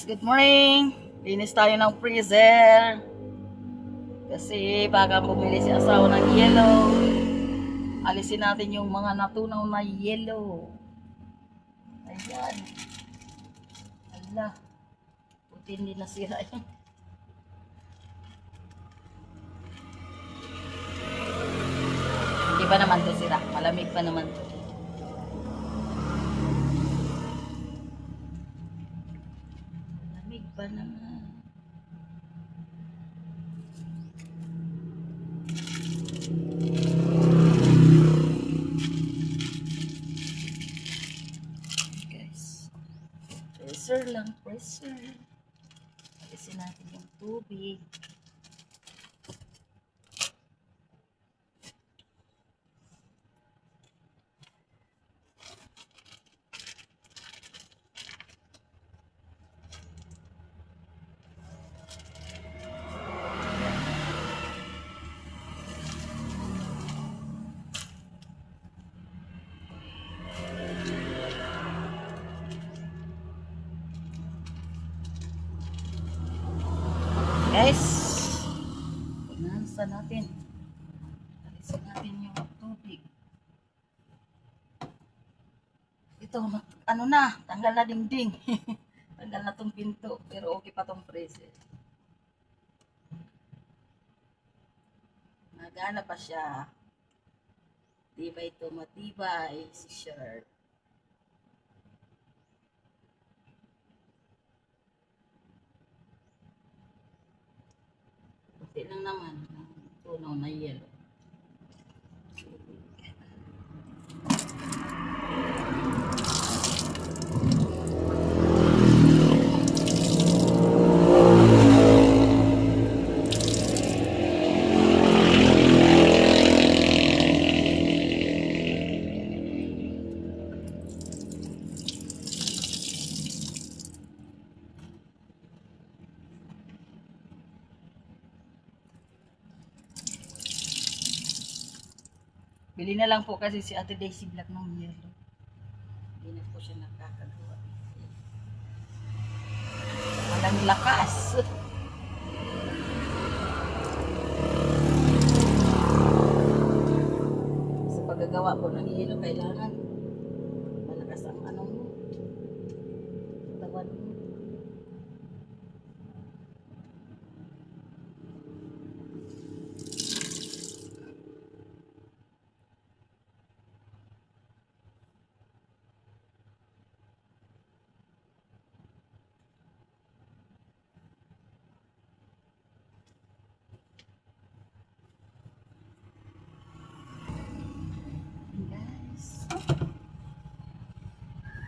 Good morning. Linis tayo ng freezer. Kasi baka bumili si asawa ng yellow. Alisin natin yung mga natunaw na yellow. Ayan. Ala. Puti hindi nasira yun. Hindi pa naman to sira. Malamig pa naman to. Malamig pa naman. Guys. Pressure lang. Pressure. Alisin natin yung tubig. Guys, pinansa natin. Alisin natin yung tubig. Ito, ano na, tanggal na dingding. Tanggal na tong pinto, pero okay pa tong freezer. Nagana pa siya. Tibay ito, matibay si shirt. Kunti lang naman, tunaw na yellow. Bili na lang po kasi si Ate Daisy Black ng yellow. Hindi na po siya nakakagawa. Walang lakas. Sa paggagawa po ng yellow, kailangan malakas ang ano mo. Tawan mo.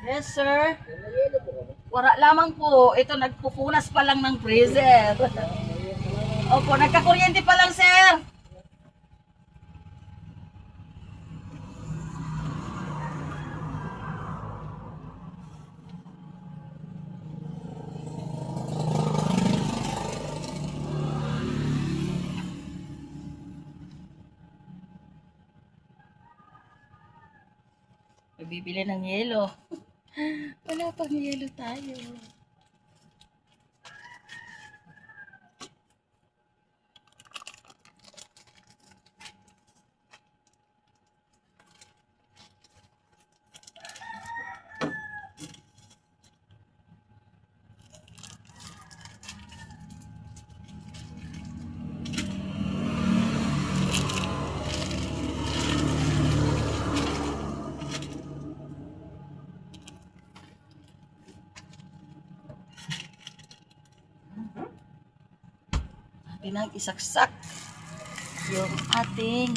Yes, sir. Wala lamang po. Ito, nagpupunas pa lang ng freezer. Opo, nagkakuryente pa lang, sir. Bibili ng yelo. Wala pang yelo tayo. Pinang isaksak yung ating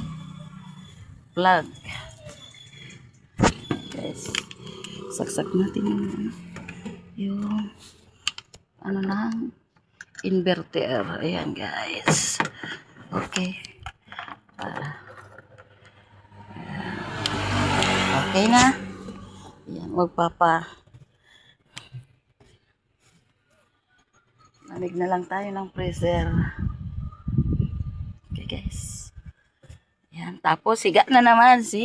plug. Guys, saksak natin yung ano ng inverter. Ayan, guys. Okay. Okay na. Ayan, lamig na lang tayo ng freezer. Okay, guys. Ayan, tapos higa na naman si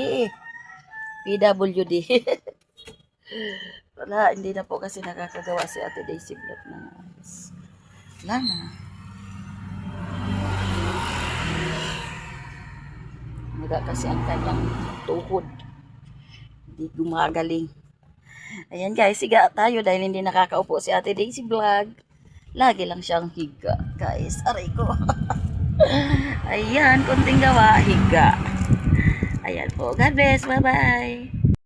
PWD. Wala, hindi na po kasi nakakagawa si Ate Daisy Vlog na ayos. Wala na. Naga kasi ang kanyang tuhod. Hindi gumagaling. Ayan guys, siga tayo dahil hindi nakakaupo si Ate Daisy Vlog. Lagi lang siyang higa. Guys, aray ko. Ayan, konting gawa, higa. Ayan po. God bless. Bye-bye.